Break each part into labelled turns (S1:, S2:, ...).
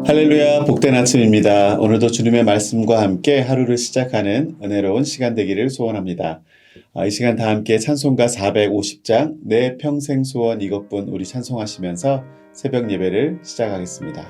S1: 할렐루야, 복된 아침입니다. 오늘도 주님의 말씀과 함께 하루를 시작하는 은혜로운 시간 되기를 소원합니다. 이 시간 다 함께 찬송가 450장 내 평생 소원 이것뿐 우리 찬송하시면서 새벽 예배를 시작하겠습니다.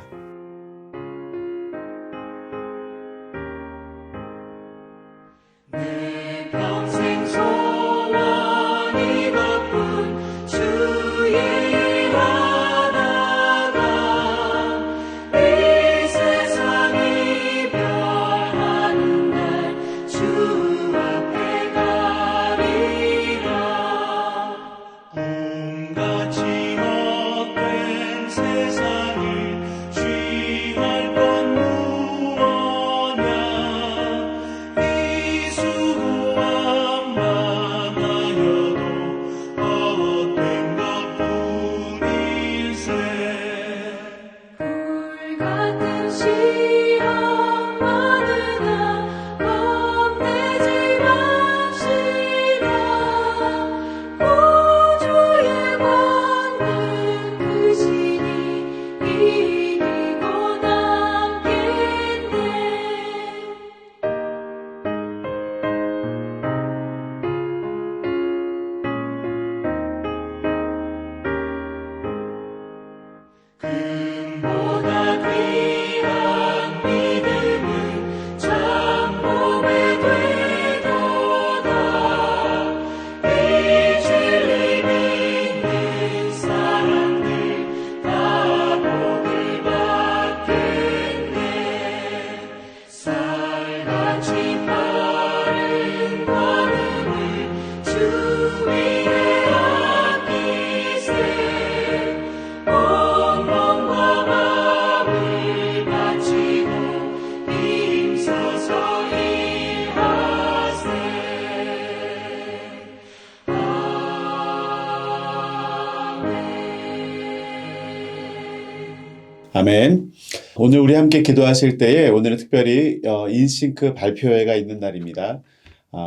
S1: 아멘. 오늘 우리 함께 기도하실 때에 오늘은 특별히 인싱크 발표회가 있는 날입니다.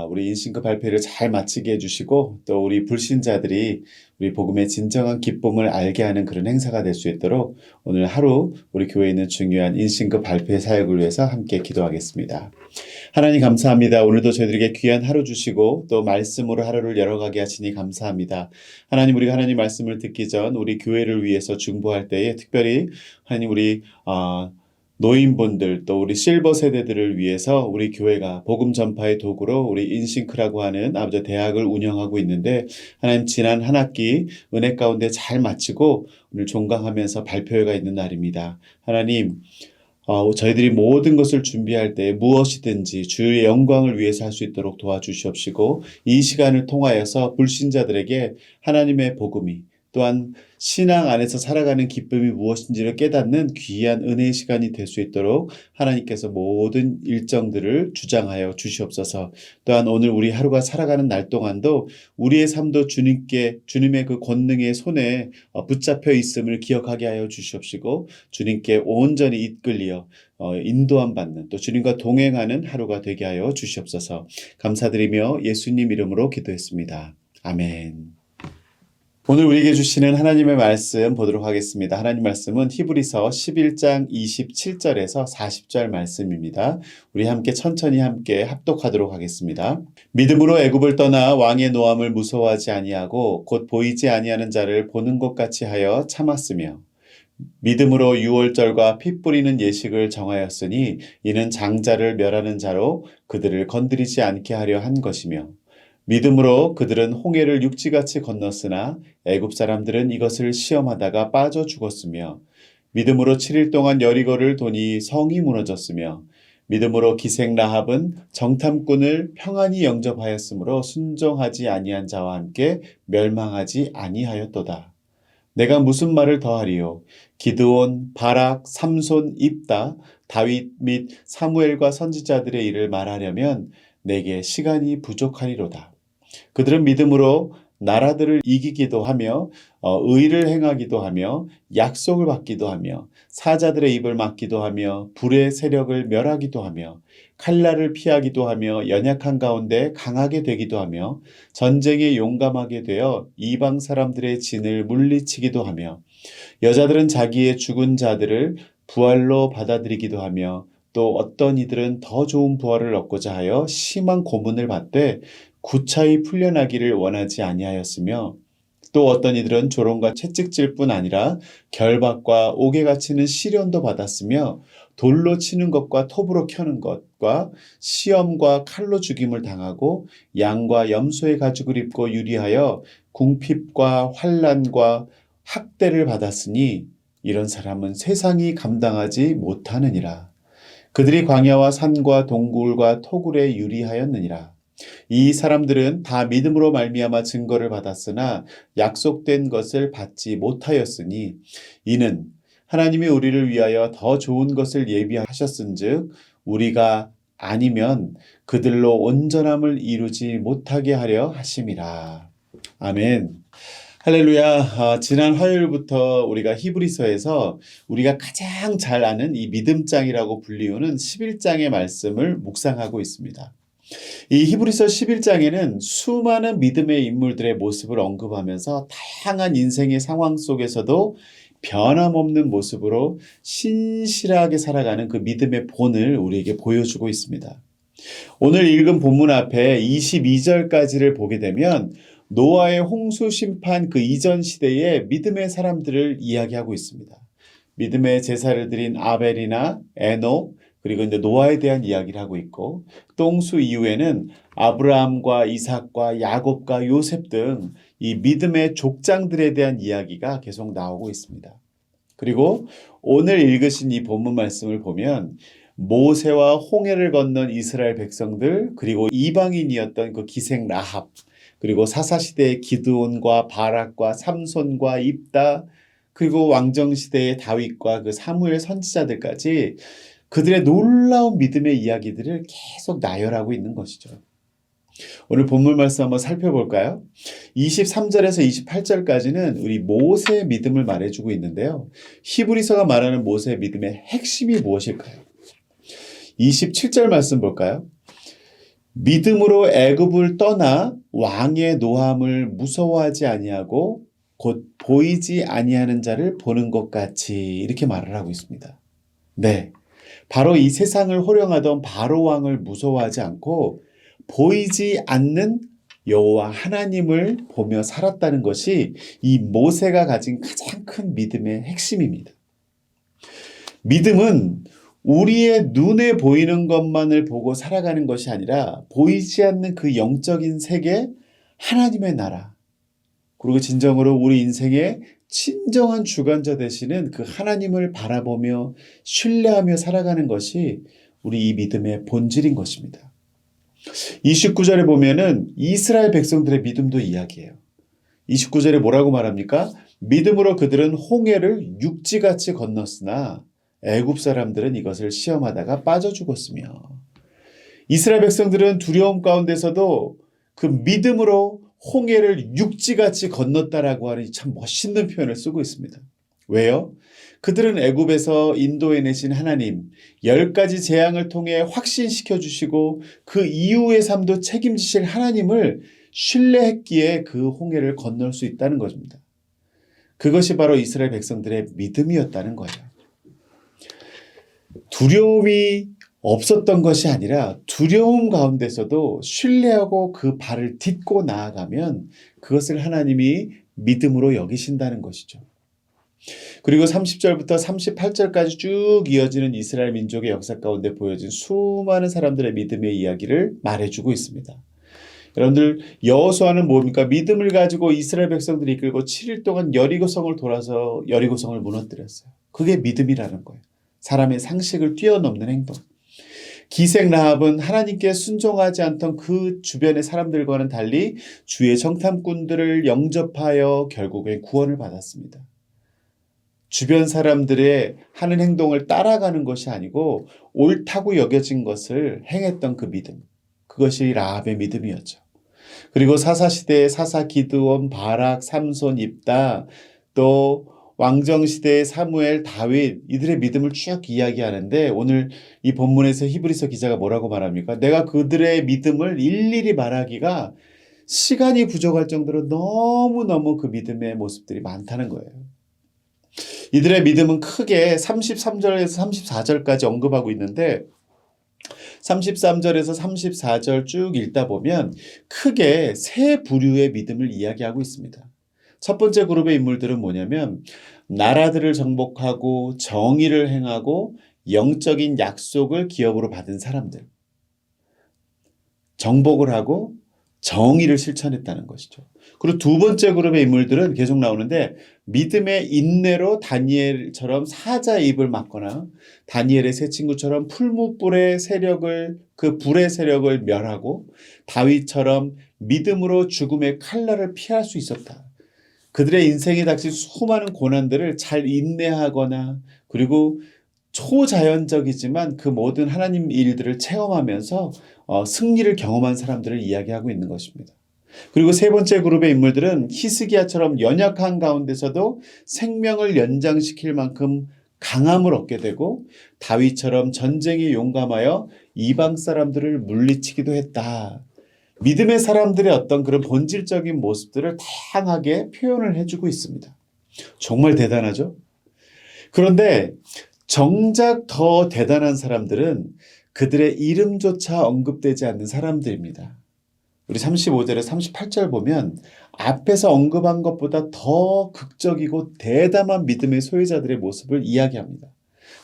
S1: 우리 인싱크 발표를 잘 마치게 해주시고 또 우리 불신자들이 우리 복음의 진정한 기쁨을 알게 하는 그런 행사가 될 수 있도록 오늘 하루 우리 교회에 있는 중요한 인싱크 발표회 사역을 위해서 함께 기도하겠습니다. 하나님 감사합니다. 오늘도 저희들에게 귀한 하루 주시고 또 말씀으로 하루를 열어가게 하시니 감사합니다. 하나님, 우리가 하나님 말씀을 듣기 전 우리 교회를 위해서 중보할 때에 특별히 하나님 우리 노인분들 또 우리 실버 세대들을 위해서 우리 교회가 복음 전파의 도구로 우리 인싱크라고 하는 아버지 대학을 운영하고 있는데 하나님 지난 한 학기 은혜 가운데 잘 마치고 오늘 종강하면서 발표회가 있는 날입니다. 하나님 저희들이 모든 것을 준비할 때 무엇이든지 주의 영광을 위해서 할 수 있도록 도와주시옵시고 이 시간을 통하여서 불신자들에게 하나님의 복음이 또한 신앙 안에서 살아가는 기쁨이 무엇인지를 깨닫는 귀한 은혜의 시간이 될 수 있도록 하나님께서 모든 일정들을 주장하여 주시옵소서. 또한 오늘 우리 하루가 살아가는 날 동안도 우리의 삶도 주님의 그 권능의 손에 붙잡혀 있음을 기억하게 하여 주시옵시고 주님께 온전히 이끌리어 인도함 받는 또 주님과 동행하는 하루가 되게 하여 주시옵소서. 감사드리며 예수님 이름으로 기도했습니다. 아멘. 오늘 우리에게 주시는 하나님의 말씀 보도록 하겠습니다. 하나님 말씀은 히브리서 11장 27절에서 40절 말씀입니다. 우리 함께 천천히 함께 합독하도록 하겠습니다. 믿음으로 애굽을 떠나 왕의 노함을 무서워하지 아니하고 곧 보이지 아니하는 자를 보는 것 같이 하여 참았으며 믿음으로 유월절과 피 뿌리는 예식을 정하였으니 이는 장자를 멸하는 자로 그들을 건드리지 않게 하려 한 것이며 믿음으로 그들은 홍해를 육지같이 건넜으나 애굽 사람들은 이것을 시험하다가 빠져 죽었으며 믿음으로 7일 동안 여리고를 도니 성이 무너졌으며 믿음으로 기생 라합은 정탐꾼을 평안히 영접하였으므로 순종하지 아니한 자와 함께 멸망하지 아니하였도다. 내가 무슨 말을 더하리요? 기드온, 바락, 삼손, 입다, 다윗 및 사무엘과 선지자들의 일을 말하려면 내게 시간이 부족하리로다. 그들은 믿음으로 나라들을 이기기도 하며 의를 행하기도 하며 약속을 받기도 하며 사자들의 입을 막기도 하며 불의 세력을 멸하기도 하며 칼날을 피하기도 하며 연약한 가운데 강하게 되기도 하며 전쟁에 용감하게 되어 이방 사람들의 진을 물리치기도 하며 여자들은 자기의 죽은 자들을 부활로 받아들이기도 하며 또 어떤 이들은 더 좋은 부활을 얻고자 하여 심한 고문을 받되 구차히 풀려나기를 원하지 아니하였으며 또 어떤 이들은 조롱과 채찍질 뿐 아니라 결박과 옥에 갇히는 시련도 받았으며 돌로 치는 것과 톱으로 켜는 것과 시험과 칼로 죽임을 당하고 양과 염소의 가죽을 입고 유리하여 궁핍과 환난과 학대를 받았으니 이런 사람은 세상이 감당하지 못하느니라. 그들이 광야와 산과 동굴과 토굴에 유리하였느니라. 이 사람들은 다 믿음으로 말미암아 증거를 받았으나 약속된 것을 받지 못하였으니 이는 하나님이 우리를 위하여 더 좋은 것을 예비하셨은즉 우리가 아니면 그들로 온전함을 이루지 못하게 하려 하심이라. 아멘. 할렐루야. 지난 화요일부터 우리가 히브리서에서 우리가 가장 잘 아는 이 믿음장이라고 불리우는 11장의 말씀을 묵상하고 있습니다. 이 히브리서 11장에는 수많은 믿음의 인물들의 모습을 언급하면서 다양한 인생의 상황 속에서도 변함없는 모습으로 신실하게 살아가는 그 믿음의 본을 우리에게 보여주고 있습니다. 오늘 읽은 본문 앞에 22절까지를 보게 되면 노아의 홍수 심판 그 이전 시대의 믿음의 사람들을 이야기하고 있습니다. 믿음의 제사를 드린 아벨이나 에녹, 그리고 이제 노아에 대한 이야기를 하고 있고, 또 홍수 이후에는 아브라함과 이삭과 야곱과 요셉 등 이 믿음의 족장들에 대한 이야기가 계속 나오고 있습니다. 그리고 오늘 읽으신 이 본문 말씀을 보면 모세와 홍해를 건넌 이스라엘 백성들, 그리고 이방인이었던 그 기생 라합, 그리고 사사시대의 기드온과 바락과 삼손과 입다, 그리고 왕정시대의 다윗과 그 사무엘 선지자들까지 그들의 놀라운 믿음의 이야기들을 계속 나열하고 있는 것이죠. 오늘 본문 말씀 한번 살펴볼까요? 23절에서 28절까지는 우리 모세의 믿음을 말해주고 있는데요. 히브리서가 말하는 모세의 믿음의 핵심이 무엇일까요? 27절 말씀 볼까요? 믿음으로 애굽을 떠나 왕의 노함을 무서워하지 아니하고 곧 보이지 아니하는 자를 보는 것 같이 이렇게 말을 하고 있습니다. 네, 바로 이 세상을 호령하던 바로 왕을 무서워하지 않고 보이지 않는 여호와 하나님을 보며 살았다는 것이 이 모세가 가진 가장 큰 믿음의 핵심입니다. 믿음은 우리의 눈에 보이는 것만을 보고 살아가는 것이 아니라 보이지 않는 그 영적인 세계, 하나님의 나라, 그리고 진정으로 우리 인생의 진정한 주관자 되시는 그 하나님을 바라보며 신뢰하며 살아가는 것이 우리 이 믿음의 본질인 것입니다. 29절에 보면은 이스라엘 백성들의 믿음도 이야기해요. 29절에 뭐라고 말합니까? 믿음으로 그들은 홍해를 육지같이 건넜으나 애굽 사람들은 이것을 시험하다가 빠져 죽었으며, 이스라엘 백성들은 두려움 가운데서도 그 믿음으로 홍해를 육지같이 건넜다라고 하는 참 멋있는 표현을 쓰고 있습니다. 왜요? 그들은 애굽에서 인도해내신 하나님 10가지 재앙을 통해 확신시켜 주시고 그 이후의 삶도 책임지실 하나님을 신뢰했기에 그 홍해를 건널 수 있다는 것입니다. 그것이 바로 이스라엘 백성들의 믿음이었다는 거예요. 두려움이 없었던 것이 아니라 두려움 가운데서도 신뢰하고 그 발을 딛고 나아가면 그것을 하나님이 믿음으로 여기신다는 것이죠. 그리고 30절부터 38절까지 쭉 이어지는 이스라엘 민족의 역사 가운데 보여진 수많은 사람들의 믿음의 이야기를 말해주고 있습니다. 여러분들, 여호수아는 뭡니까? 믿음을 가지고 이스라엘 백성들이 이끌고 7일 동안 여리고성을 돌아서 여리고성을 무너뜨렸어요. 그게 믿음이라는 거예요. 사람의 상식을 뛰어넘는 행동. 기생 라합은 하나님께 순종하지 않던 그 주변의 사람들과는 달리 주의 정탐꾼들을 영접하여 결국엔 구원을 받았습니다. 주변 사람들의 하는 행동을 따라가는 것이 아니고 옳다고 여겨진 것을 행했던 그 믿음. 그것이 라합의 믿음이었죠. 그리고 사사시대의 사사 기드온, 바락, 삼손, 입다, 또 왕정시대의 사무엘, 다윗, 이들의 믿음을 쭉 이야기하는데 오늘 이 본문에서 히브리서 기자가 뭐라고 말합니까? 내가 그들의 믿음을 일일이 말하기가 시간이 부족할 정도로 너무너무 그 믿음의 모습들이 많다는 거예요. 이들의 믿음은 크게 33절에서 34절까지 언급하고 있는데 33절에서 34절 쭉 읽다 보면 크게 세 부류의 믿음을 이야기하고 있습니다. 첫 번째 그룹의 인물들은 뭐냐면 나라들을 정복하고 정의를 행하고 영적인 약속을 기업으로 받은 사람들. 정복을 하고 정의를 실천했다는 것이죠. 그리고 두 번째 그룹의 인물들은 계속 나오는데 믿음의 인내로 다니엘처럼 사자의 입을 막거나 다니엘의 세 친구처럼 풀무불의 세력을 그 불의 세력을 멸하고 다윗처럼 믿음으로 죽음의 칼날을 피할 수 있었다. 그들의 인생에 닥친 수많은 고난들을 잘 인내하거나 그리고 초자연적이지만 그 모든 하나님 일들을 체험하면서 승리를 경험한 사람들을 이야기하고 있는 것입니다. 그리고 세 번째 그룹의 인물들은 히스기야처럼 연약한 가운데서도 생명을 연장시킬 만큼 강함을 얻게 되고 다윗처럼 전쟁에 용감하여 이방 사람들을 물리치기도 했다. 믿음의 사람들의 어떤 그런 본질적인 모습들을 다양하게 표현을 해주고 있습니다. 정말 대단하죠? 그런데 정작 더 대단한 사람들은 그들의 이름조차 언급되지 않는 사람들입니다. 우리 35절에 38절 보면 앞에서 언급한 것보다 더 극적이고 대담한 믿음의 소유자들의 모습을 이야기합니다.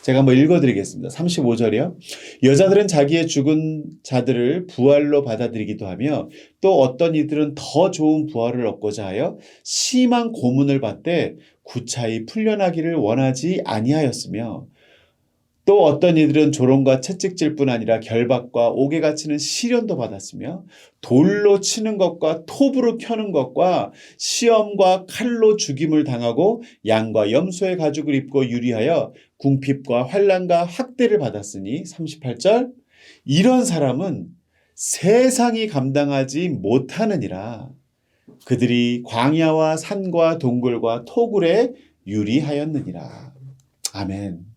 S1: 제가 한번 읽어드리겠습니다. 35절이요. 여자들은 자기의 죽은 자들을 부활로 받아들이기도 하며 또 어떤 이들은 더 좋은 부활을 얻고자 하여 심한 고문을 받되 구차히 풀려나기를 원하지 아니하였으며 또 어떤 이들은 조롱과 채찍질뿐 아니라 결박과 옥에 갇히는 시련도 받았으며 돌로 치는 것과 톱으로 켜는 것과 시험과 칼로 죽임을 당하고 양과 염소의 가죽을 입고 유리하여 궁핍과 환난과 학대를 받았으니 38절 이런 사람은 세상이 감당하지 못하느니라. 그들이 광야와 산과 동굴과 토굴에 유리하였느니라. 아멘.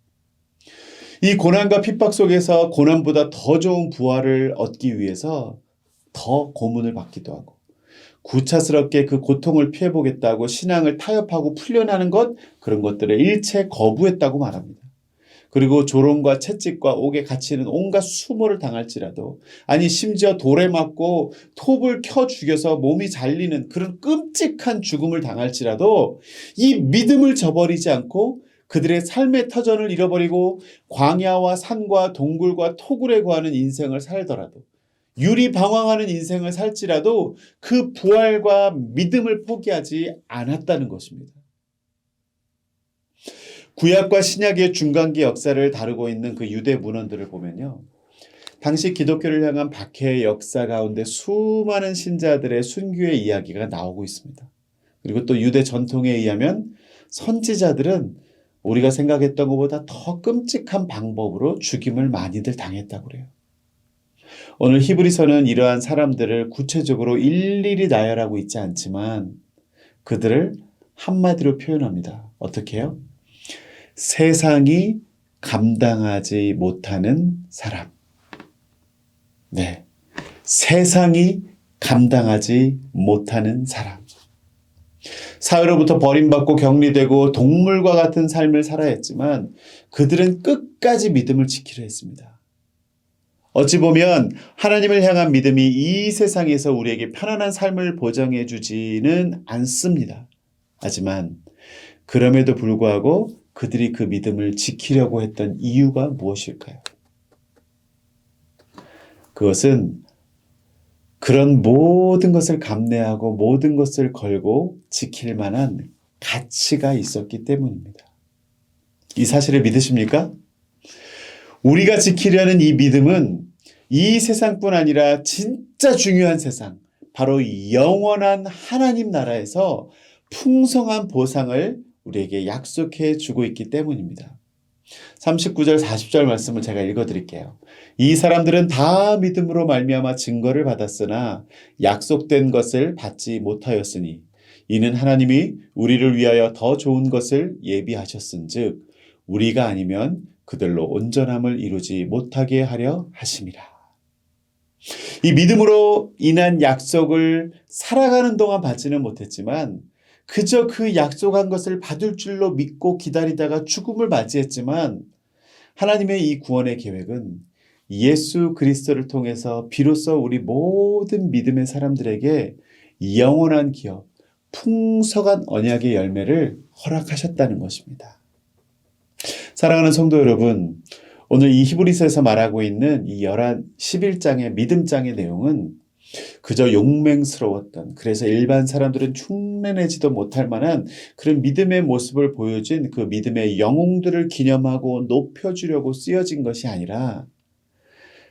S1: 이 고난과 핍박 속에서 고난보다 더 좋은 부활을 얻기 위해서 더 고문을 받기도 하고 구차스럽게 그 고통을 피해보겠다고 신앙을 타협하고 풀려나는 것 그런 것들을 일체 거부했다고 말합니다. 그리고 조롱과 채찍과 옥에 갇히는 온갖 수모를 당할지라도 아니 심지어 돌에 맞고 톱을 켜 죽여서 몸이 잘리는 그런 끔찍한 죽음을 당할지라도 이 믿음을 저버리지 않고 그들의 삶의 터전을 잃어버리고 광야와 산과 동굴과 토굴에 거하는 인생을 살더라도 유리방황하는 인생을 살지라도 그 부활과 믿음을 포기하지 않았다는 것입니다. 구약과 신약의 중간기 역사를 다루고 있는 그 유대 문헌들을 보면요. 당시 기독교를 향한 박해의 역사 가운데 수많은 신자들의 순교의 이야기가 나오고 있습니다. 그리고 또 유대 전통에 의하면 선지자들은 우리가 생각했던 것보다 더 끔찍한 방법으로 죽임을 많이들 당했다고 그래요. 오늘 히브리서는 이러한 사람들을 구체적으로 일일이 나열하고 있지 않지만 그들을 한마디로 표현합니다. 어떻게 해요? 세상이 감당하지 못하는 사람. 네. 세상이 감당하지 못하는 사람. 사회로부터 버림받고 격리되고 동물과 같은 삶을 살아야 했지만 그들은 끝까지 믿음을 지키려 했습니다. 어찌 보면 하나님을 향한 믿음이 이 세상에서 우리에게 편안한 삶을 보장해 주지는 않습니다. 하지만 그럼에도 불구하고 그들이 그 믿음을 지키려고 했던 이유가 무엇일까요? 그것은 그런 모든 것을 감내하고 모든 것을 걸고 지킬 만한 가치가 있었기 때문입니다. 이 사실을 믿으십니까? 우리가 지키려는 이 믿음은 이 세상뿐 아니라 진짜 중요한 세상, 바로 영원한 하나님 나라에서 풍성한 보상을 우리에게 약속해 주고 있기 때문입니다. 39절 40절 말씀을 제가 읽어드릴게요. 이 사람들은 다 믿음으로 말미암아 증거를 받았으나 약속된 것을 받지 못하였으니 이는 하나님이 우리를 위하여 더 좋은 것을 예비하셨은즉 우리가 아니면 그들로 온전함을 이루지 못하게 하려 하심이라. 이 믿음으로 인한 약속을 살아가는 동안 받지는 못했지만 그저 그 약속한 것을 받을 줄로 믿고 기다리다가 죽음을 맞이했지만 하나님의 이 구원의 계획은 예수 그리스도를 통해서 비로소 우리 모든 믿음의 사람들에게 영원한 기업, 풍성한 언약의 열매를 허락하셨다는 것입니다. 사랑하는 성도 여러분, 오늘 이 히브리서에서 말하고 있는 이 11장의 믿음장의 내용은 그저 용맹스러웠던, 그래서 일반 사람들은 흉내내지도 못할 만한 그런 믿음의 모습을 보여준 그 믿음의 영웅들을 기념하고 높여주려고 쓰여진 것이 아니라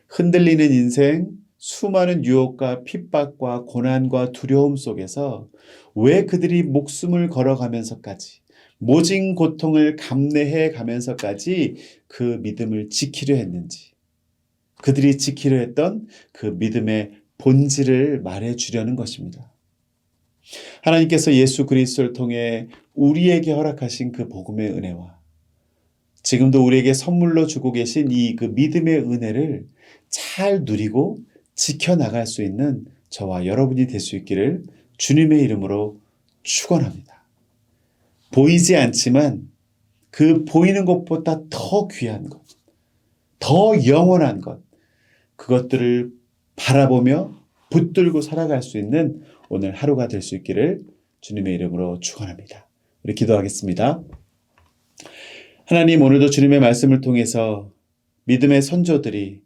S1: 흔들리는 인생, 수많은 유혹과 핍박과 고난과 두려움 속에서 왜 그들이 목숨을 걸어가면서까지 모진 고통을 감내해 가면서까지 그 믿음을 지키려 했는지, 그들이 지키려 했던 그 믿음의 본질을 말해주려는 것입니다. 하나님께서 예수 그리스도를 통해 우리에게 허락하신 그 복음의 은혜와 지금도 우리에게 선물로 주고 계신 이 그 믿음의 은혜를 잘 누리고 지켜나갈 수 있는 저와 여러분이 될 수 있기를 주님의 이름으로 축원합니다. 보이지 않지만 그 보이는 것보다 더 귀한 것, 더 영원한 것, 그것들을 바라보며 붙들고 살아갈 수 있는 오늘 하루가 될 수 있기를 주님의 이름으로 축원합니다. 우리 기도하겠습니다. 하나님, 오늘도 주님의 말씀을 통해서 믿음의 선조들이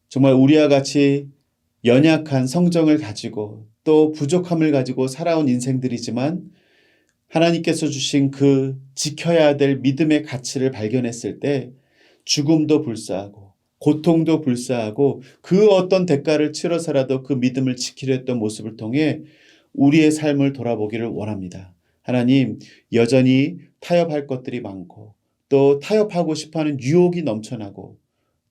S1: 정말 우리와 같이 연약한 성정을 가지고 또 부족함을 가지고 살아온 인생들이지만 하나님께서 주신 그 지켜야 될 믿음의 가치를 발견했을 때 죽음도 불사하고 고통도 불사하고 그 어떤 대가를 치러서라도 그 믿음을 지키려 했던 모습을 통해 우리의 삶을 돌아보기를 원합니다. 하나님, 여전히 타협할 것들이 많고 또 타협하고 싶어하는 유혹이 넘쳐나고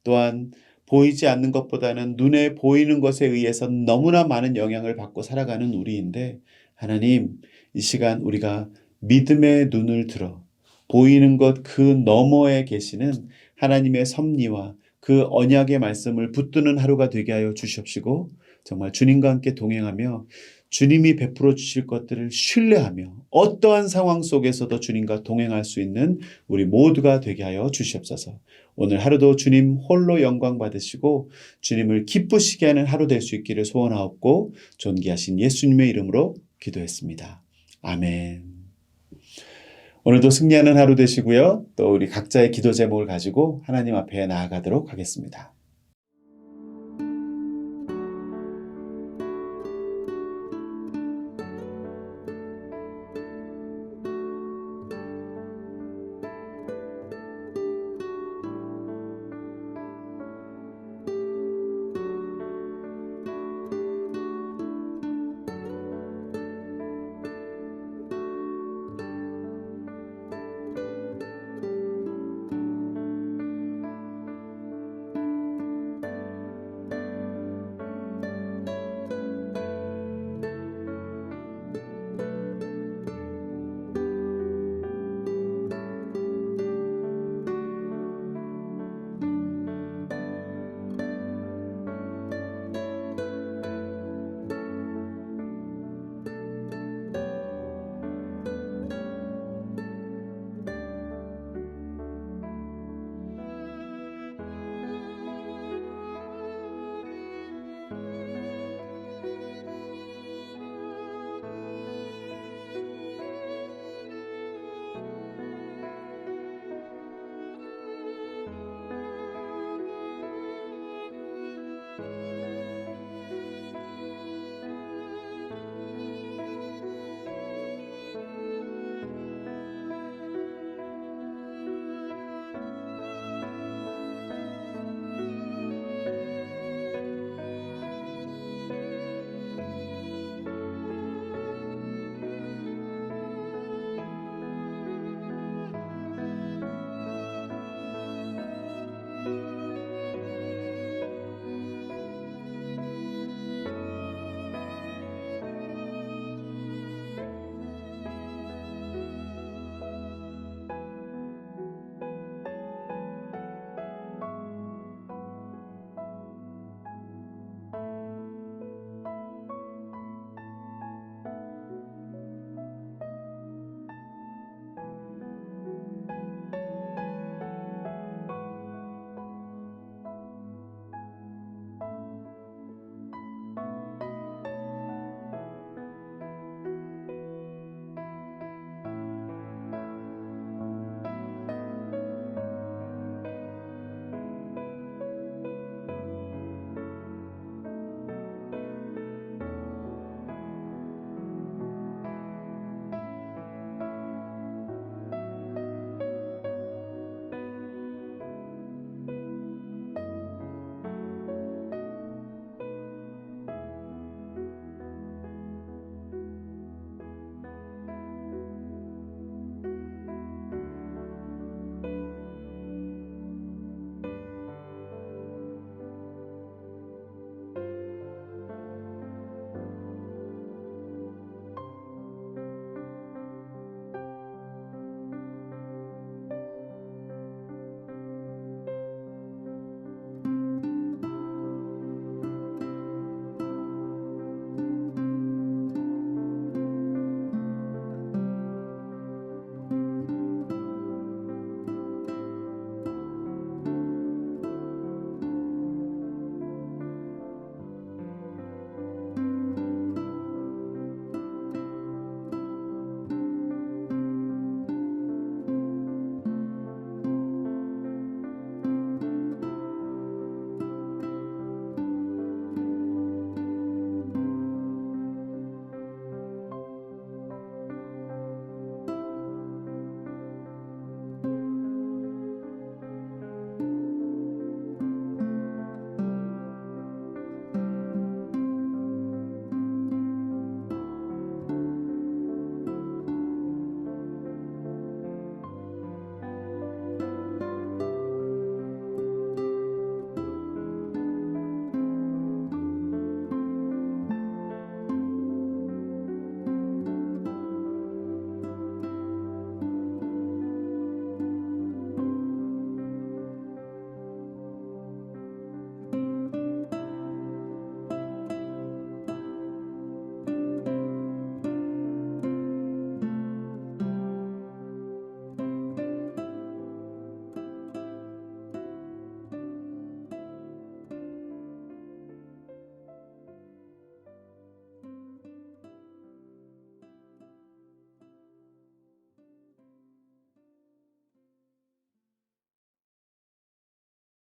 S1: 또한 보이지 않는 것보다는 눈에 보이는 것에 의해서 너무나 많은 영향을 받고 살아가는 우리인데 하나님, 이 시간 우리가 믿음의 눈을 들어 보이는 것 그 너머에 계시는 하나님의 섭리와 그 언약의 말씀을 붙드는 하루가 되게 하여 주시옵시고 정말 주님과 함께 동행하며 주님이 베풀어 주실 것들을 신뢰하며 어떠한 상황 속에서도 주님과 동행할 수 있는 우리 모두가 되게 하여 주시옵소서. 오늘 하루도 주님 홀로 영광 받으시고 주님을 기쁘시게 하는 하루 될 수 있기를 소원하옵고 존귀하신 예수님의 이름으로 기도했습니다. 아멘. 오늘도 승리하는 하루 되시고요. 또 우리 각자의 기도 제목을 가지고 하나님 앞에 나아가도록 하겠습니다.